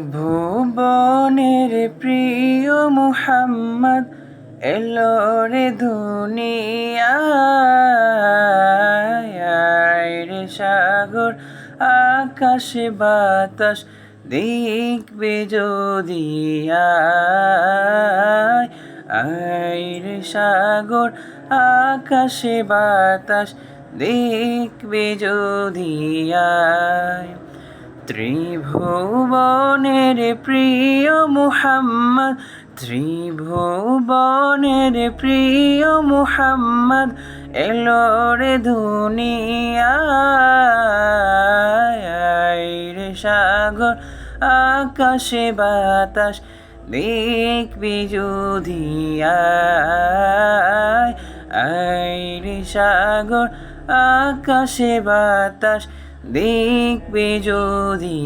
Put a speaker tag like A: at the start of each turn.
A: ত্রিভুবনের প্রিয় মুহাম্মদ এলো রে দুনিয়ায় রে সাগর আকাশ বাতাস দেখবে যদি আয় রে সাগর আকাশ বাতাস দেখবে যদি আয় ত্রিভুবনের প্রিয় মুহাম্মদ ত্রিভুবনের প্রিয় মুহাম্মদ এলো রে দুনিয়ায় রে সাগর আকাশে বাতাস দেখবি যদি আয় রে সাগর আকাশে বাতাস দেখবে যদি